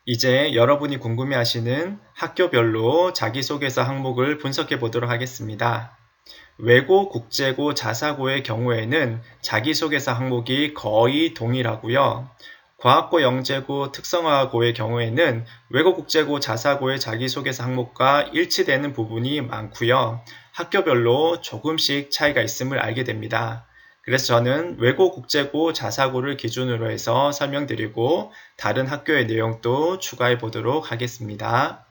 이제 여러분이 궁금해하시는 학교별로 자기소개서 항목을 분석해 보도록 하겠습니다. 외고, 국제고, 자사고의 경우에는 자기소개서 항목이 거의 동일하고요. 과학고, 영재고, 특성화고의 경우에는 외고, 국제고, 자사고의 자기소개서 항목과 일치되는 부분이 많고요. 학교별로 조금씩 차이가 있음을 알게 됩니다. 그래서 저는 외고, 국제고, 자사고를 기준으로 해서 설명드리고 다른 학교의 내용도 추가해 보도록 하겠습니다.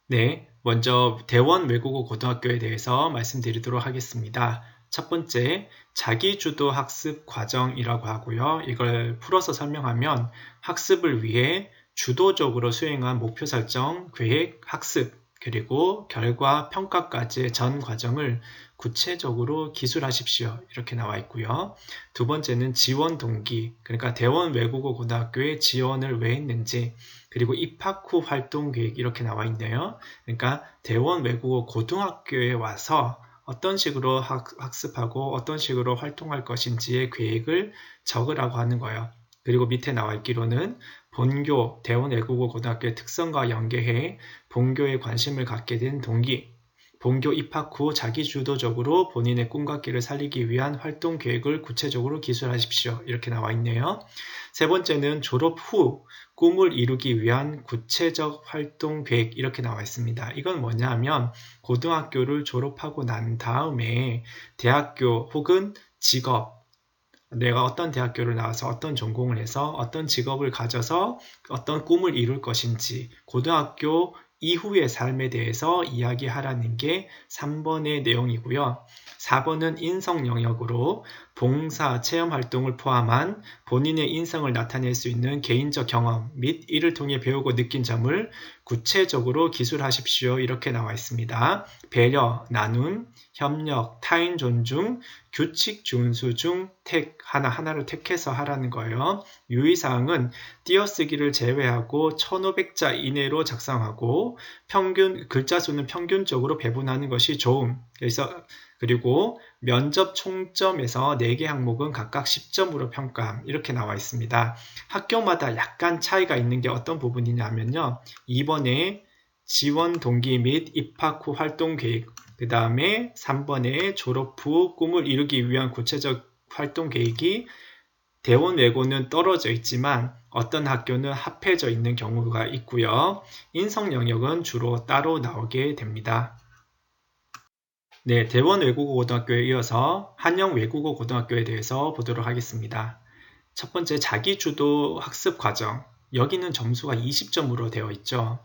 네, 먼저 대원 외국어 고등학교에 대해서 말씀드리도록 하겠습니다. 첫 번째, 자기주도 학습 과정이라고 하고요. 이걸 풀어서 설명하면 학습을 위해 주도적으로 수행한 목표 설정, 계획, 학습, 그리고 결과, 평가까지의 전 과정을 구체적으로 기술하십시오. 이렇게 나와 있고요. 두 번째는 지원 동기, 그러니까 대원 외국어 고등학교에 지원을 왜 했는지, 그리고 입학 후 활동 계획 이렇게 나와 있네요. 그러니까 대원 외국어 고등학교에 와서 어떤 식으로 학습하고 어떤 식으로 활동할 것인지의 계획을 적으라고 하는 거예요. 그리고 밑에 나와 있기로는 본교, 대원 외국어 고등학교의 특성과 연계해 본교에 관심을 갖게 된 동기, 본교 입학 후 자기주도적으로 본인의 꿈과 길을 살리기 위한 활동 계획을 구체적으로 기술하십시오. 이렇게 나와 있네요. 세 번째는 졸업 후 꿈을 이루기 위한 구체적 활동 계획 이렇게 나와 있습니다. 이건 뭐냐 하면 고등학교를 졸업하고 난 다음에 대학교 혹은 직업, 내가 어떤 대학교를 나와서 어떤 전공을 해서 어떤 직업을 가져서 어떤 꿈을 이룰 것인지 고등학교 이후의 삶에 대해서 이야기하라는 게 3번의 내용이고요. 4번은 인성 영역으로 봉사, 체험 활동을 포함한 본인의 인성을 나타낼 수 있는 개인적 경험 및 이를 통해 배우고 느낀 점을 구체적으로 기술하십시오. 이렇게 나와 있습니다. 배려, 나눔, 협력, 타인 존중, 규칙 준수 중 하나를 택해서 하라는 거예요. 유의사항은 띄어쓰기를 제외하고 1500자 이내로 작성하고 글자 수는 평균적으로 배분하는 것이 좋음. 그리고 면접 총점에서 4개 항목은 각각 10점으로 평가함. 이렇게 나와 있습니다. 학교마다 약간 차이가 있는 게 어떤 부분이냐면요. 2번에 지원 동기 및 입학 후 활동 계획, 그 다음에 3번에 졸업 후 꿈을 이루기 위한 구체적 활동 계획이 대원 외고는 떨어져 있지만 어떤 학교는 합해져 있는 경우가 있고요. 인성 영역은 주로 따로 나오게 됩니다. 네, 대원 외국어 고등학교에 이어서 한영 외국어 고등학교에 대해서 보도록 하겠습니다. 첫 번째, 자기주도 학습 과정. 여기는 점수가 20점으로 되어 있죠.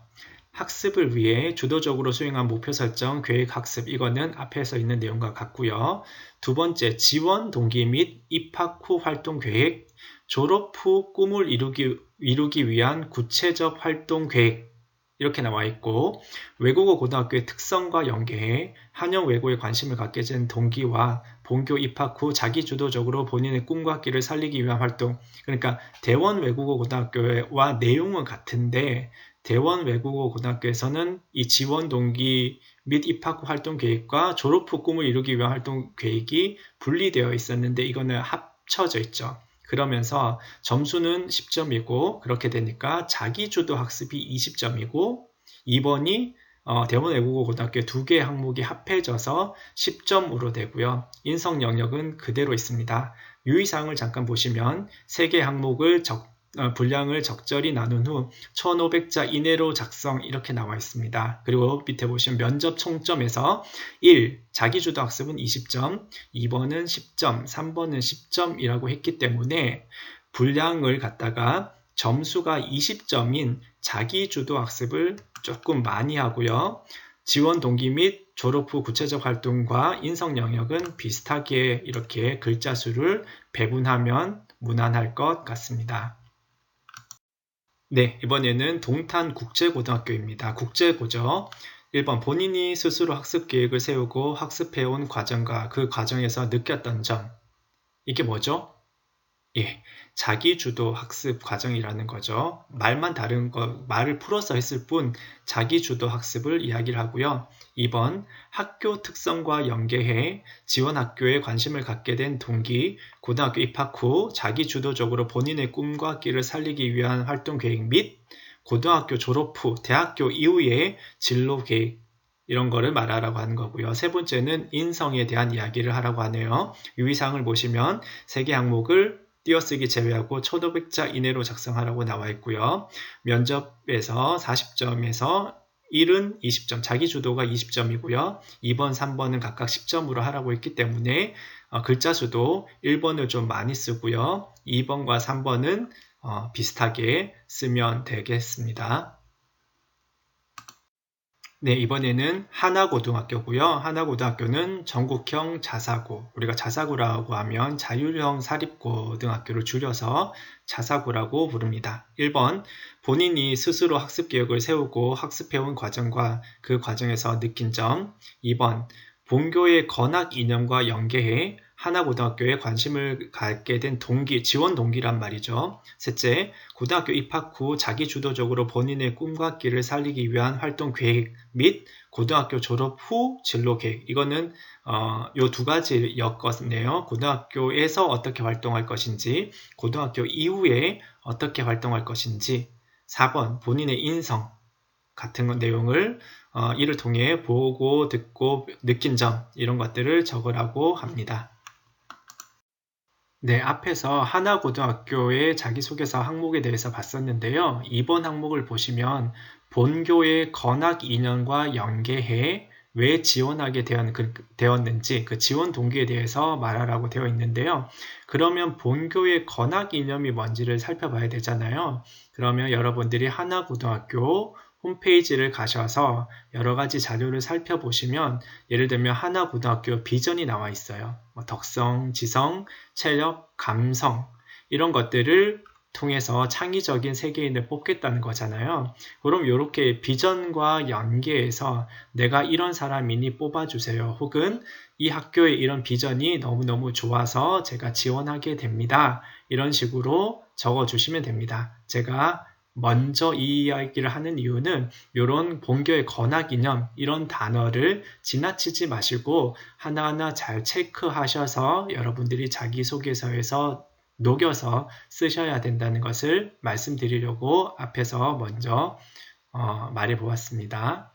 학습을 위해 주도적으로 수행한 목표 설정, 계획 학습, 이거는 앞에서 있는 내용과 같고요. 두 번째, 지원 동기 및 입학 후 활동 계획, 졸업 후 꿈을 이루기 위한 구체적 활동 계획, 이렇게 나와 있고, 외국어 고등학교의 특성과 연계해 한영 외고에 관심을 갖게 된 동기와 본교 입학 후 자기주도적으로 본인의 꿈과 길을 살리기 위한 활동, 그러니까 대원 외국어 고등학교와 내용은 같은데 대원 외국어 고등학교에서는 이 지원 동기 및 입학 후 활동 계획과 졸업 후 꿈을 이루기 위한 활동 계획이 분리되어 있었는데 이거는 합쳐져 있죠. 그러면서 점수는 10점이고 그렇게 되니까 자기주도 학습이 20점이고 2번이 대원 외국어 고등학교 2개 항목이 합해져서 10점으로 되고요. 인성 영역은 그대로 있습니다. 유의사항을 잠깐 보시면 3개 항목을 분량을 적절히 나눈 후 1500자 이내로 작성 이렇게 나와 있습니다. 그리고 밑에 보시면 면접 총점에서 1. 자기주도 학습은 20점, 2번은 10점, 3번은 10점이라고 했기 때문에 분량을 갖다가 점수가 20점인 자기주도 학습을 조금 많이 하고요. 지원 동기 및 졸업 후 구체적 활동과 인성 영역은 비슷하게 이렇게 글자 수를 배분하면 무난할 것 같습니다. 네, 이번에는 동탄국제고등학교입니다. 국제고죠. 1번 본인이 스스로 학습 계획을 세우고 학습해온 과정과 그 과정에서 느꼈던 점. 이게 뭐죠? 예, 자기주도 학습 과정이라는 거죠. 말만 다른 거, 말을 풀어서 했을 뿐 자기주도 학습을 이야기를 하고요. 2번, 학교 특성과 연계해 지원 학교에 관심을 갖게 된 동기, 고등학교 입학 후 자기주도적으로 본인의 꿈과 끼를 살리기 위한 활동 계획 및 고등학교 졸업 후 대학교 이후의 진로 계획, 이런 거를 말하라고 하는 거고요. 세 번째는 인성에 대한 이야기를 하라고 하네요. 유의사항을 보시면 3개 항목을 띄어쓰기 제외하고 1500자 이내로 작성하라고 나와 있고요. 면접에서 40점에서 1은 20점, 자기주도가 20점이고요. 2번, 3번은 각각 10점으로 하라고 했기 때문에 글자 수도 1번을 좀 많이 쓰고요. 2번과 3번은 비슷하게 쓰면 되겠습니다. 네, 이번에는 하나고등학교고요. 하나고등학교는 전국형 자사고, 우리가 자사고라고 하면 자율형 사립고등학교를 줄여서 자사고라고 부릅니다. 1번, 본인이 스스로 학습계획을 세우고 학습해온 과정과 그 과정에서 느낀 점. 2번, 본교의 건학 이념과 연계해 하나고등학교에 관심을 갖게 된 동기, 지원 동기란 말이죠. 셋째, 고등학교 입학 후 자기주도적으로 본인의 꿈과 끼를 살리기 위한 활동 계획 및 고등학교 졸업 후 진로 계획. 이거는 요 두 가지 엮었네요. 고등학교에서 어떻게 활동할 것인지, 고등학교 이후에 어떻게 활동할 것인지. 4번, 본인의 인성 같은 내용을 이를 통해 보고, 듣고, 느낀 점, 이런 것들을 적으라고 합니다. 네, 앞에서 하나고등학교의 자기소개서 항목에 대해서 봤었는데요. 이번 항목을 보시면 본교의 건학 이념과 연계해 왜 지원하게 되었는지 그 지원 동기에 대해서 말하라고 되어 있는데요. 그러면 본교의 건학 이념이 뭔지를 살펴봐야 되잖아요. 그러면 여러분들이 하나고등학교 홈페이지를 가셔서 여러 가지 자료를 살펴보시면 예를 들면 하나고등학교 비전이 나와 있어요. 덕성, 지성, 체력, 감성 이런 것들을 통해서 창의적인 세계인을 뽑겠다는 거잖아요. 그럼 이렇게 비전과 연계해서 내가 이런 사람이니 뽑아주세요. 혹은 이 학교의 이런 비전이 너무너무 좋아서 제가 지원하게 됩니다. 이런 식으로 적어주시면 됩니다. 제가 먼저 이 이야기를 하는 이유는 이런 본교의 건학 이념 이런 단어를 지나치지 마시고 하나하나 잘 체크하셔서 여러분들이 자기소개서에서 녹여서 쓰셔야 된다는 것을 말씀드리려고 앞에서 먼저 말해 보았습니다.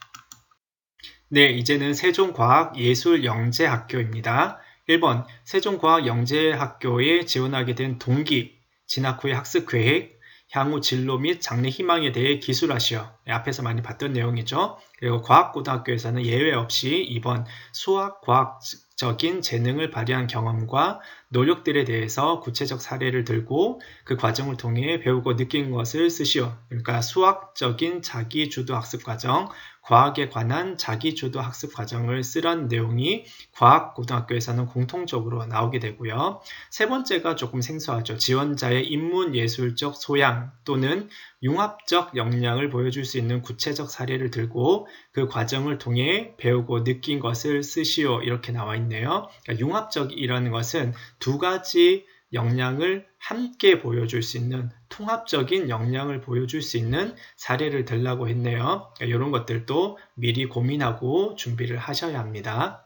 네, 이제는 세종과학예술영재학교입니다. 1번, 세종과학영재학교에 지원하게 된 동기, 진학 후의 학습 계획, 향후 진로 및 장래 희망에 대해 기술하시오. 네, 앞에서 많이 봤던 내용이죠. 그리고 과학고등학교에서는 예외 없이 2번, 수학, 과학적인 재능을 발휘한 경험과 노력들에 대해서 구체적 사례를 들고 그 과정을 통해 배우고 느낀 것을 쓰시오. 그러니까 수학적인 자기주도 학습 과정, 과학에 관한 자기주도 학습 과정을 쓰란 내용이 과학고등학교에서는 공통적으로 나오게 되고요. 세 번째가 조금 생소하죠. 지원자의 인문예술적 소양 또는 융합적 역량을 보여줄 수 있는 구체적 사례를 들고 그 과정을 통해 배우고 느낀 것을 쓰시오. 이렇게 나와 있네요. 그러니까 융합적이라는 것은 두 가지 역량을 함께 보여줄 수 있는 통합적인 역량을 보여줄 수 있는 사례를 들라고 했네요. 그러니까 이런 것들도 미리 고민하고 준비를 하셔야 합니다.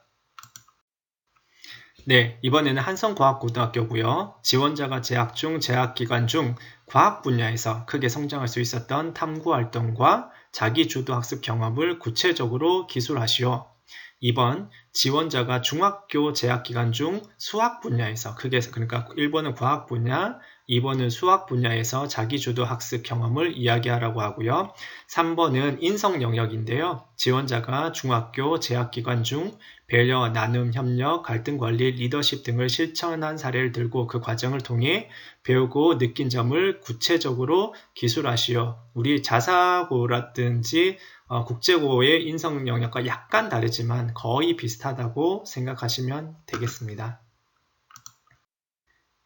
네, 이번에는 한성과학고등학교고요. 지원자가 재학 중, 재학 기간 중 과학 분야에서 크게 성장할 수 있었던 탐구활동과 자기주도 학습 경험을 구체적으로 기술하시오. 2번, 지원자가 중학교 재학 기간 중 수학 분야에서 그러니까 1번은 과학 분야, 2번은 수학 분야에서 자기주도 학습 경험을 이야기하라고 하고요. 3번은 인성 영역인데요. 지원자가 중학교 재학 기간 중 배려, 나눔, 협력, 갈등 관리, 리더십 등을 실천한 사례를 들고 그 과정을 통해 배우고 느낀 점을 구체적으로 기술하시오. 우리 자사고라든지 국제고의 인성 영역과 약간 다르지만 거의 비슷하다고 생각하시면 되겠습니다.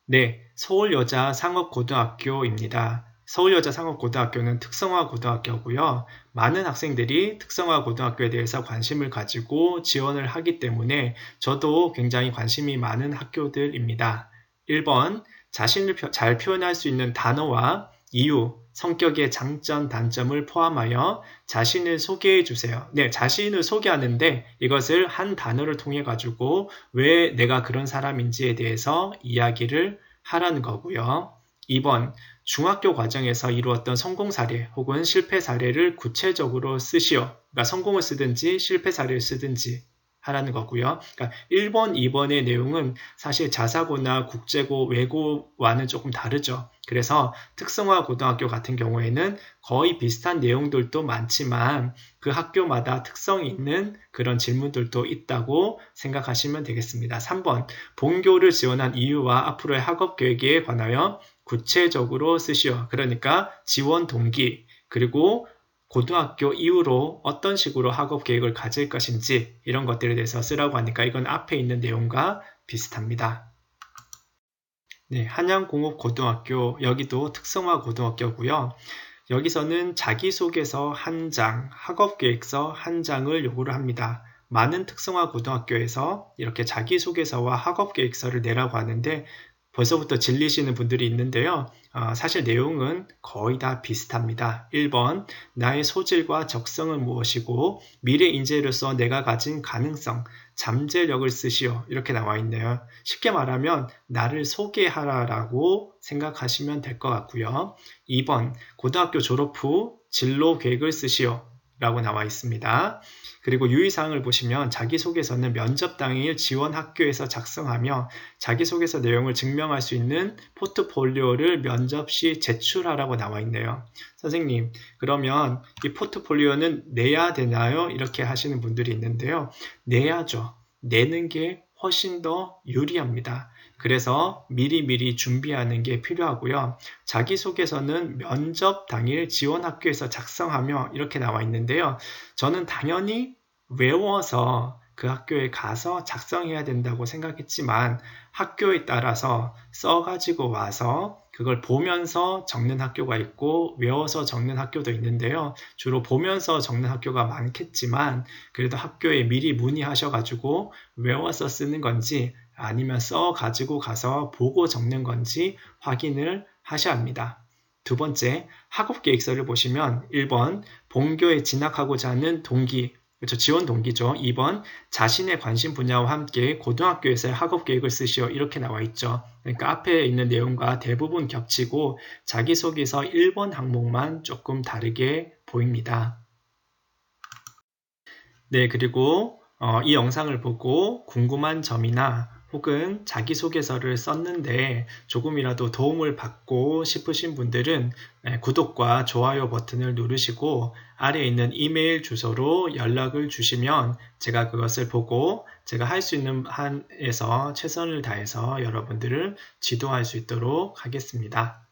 네, 서울여자상업고등학교입니다. 서울여자상업고등학교는 특성화고등학교고요. 많은 학생들이 특성화고등학교에 대해서 관심을 가지고 지원을 하기 때문에 저도 굉장히 관심이 많은 학교들입니다. 1번, 자신을 잘 표현할 수 있는 단어와 이유, 성격의 장점, 단점을 포함하여 자신을 소개해 주세요. 네, 자신을 소개하는데 이것을 한 단어를 통해 가지고 왜 내가 그런 사람인지에 대해서 이야기를 하라는 거고요. 2번, 중학교 과정에서 이루었던 성공 사례 혹은 실패 사례를 구체적으로 쓰시오. 그러니까 성공을 쓰든지 실패 사례를 쓰든지 하라는 거고요. 그러니까 1번, 2번의 내용은 사실 자사고나 국제고, 외고와는 조금 다르죠. 그래서 특성화 고등학교 같은 경우에는 거의 비슷한 내용들도 많지만 그 학교마다 특성이 있는 그런 질문들도 있다고 생각하시면 되겠습니다. 3번, 본교를 지원한 이유와 앞으로의 학업 계획에 관하여 구체적으로 쓰시오. 그러니까 지원 동기, 그리고 고등학교 이후로 어떤 식으로 학업 계획을 가질 것인지 이런 것들에 대해서 쓰라고 하니까 이건 앞에 있는 내용과 비슷합니다. 네, 한양공업고등학교, 여기도 특성화 고등학교고요. 여기서는 자기소개서 한 장, 학업계획서 한 장을 요구를 합니다. 많은 특성화 고등학교에서 이렇게 자기소개서와 학업계획서를 내라고 하는데 벌써부터 질리시는 분들이 있는데요. 사실 내용은 거의 다 비슷합니다. 1번, 나의 소질과 적성은 무엇이고 미래 인재로서 내가 가진 가능성, 잠재력을 쓰시오. 이렇게 나와 있네요. 쉽게 말하면 나를 소개하라라고 생각하시면 될 것 같고요. 2번, 고등학교 졸업 후 진로 계획을 쓰시오. 라고 나와 있습니다. 그리고 유의사항을 보시면 자기소개서는 면접 당일 지원 학교에서 작성하며 자기소개서 내용을 증명할 수 있는 포트폴리오를 면접 시 제출하라고 나와 있네요. 선생님, 그러면 이 포트폴리오는 내야 되나요? 이렇게 하시는 분들이 있는데요. 내야죠. 내는 게 훨씬 더 유리합니다. 그래서 미리미리 준비하는 게 필요하고요. 자기소개서는 면접 당일 지원 학교에서 작성하며 이렇게 나와 있는데요. 저는 당연히 외워서 그 학교에 가서 작성해야 된다고 생각했지만 학교에 따라서 써가지고 와서 그걸 보면서 적는 학교가 있고 외워서 적는 학교도 있는데요. 주로 보면서 적는 학교가 많겠지만 그래도 학교에 미리 문의하셔가지고 외워서 쓰는 건지 아니면 써가지고 가서 보고 적는 건지 확인을 하셔야 합니다. 두 번째, 학업계획서를 보시면 1번, 본교에 진학하고자 하는 동기, 그렇죠. 지원 동기죠. 2번, 자신의 관심 분야와 함께 고등학교에서의 학업계획을 쓰시오. 이렇게 나와 있죠. 그러니까 앞에 있는 내용과 대부분 겹치고 자기소개서 1번 항목만 조금 다르게 보입니다. 네, 그리고 이 영상을 보고 궁금한 점이나 혹은 자기소개서를 썼는데 조금이라도 도움을 받고 싶으신 분들은 구독과 좋아요 버튼을 누르시고 아래에 있는 이메일 주소로 연락을 주시면 제가 그것을 보고 제가 할 수 있는 한에서 최선을 다해서 여러분들을 지도할 수 있도록 하겠습니다.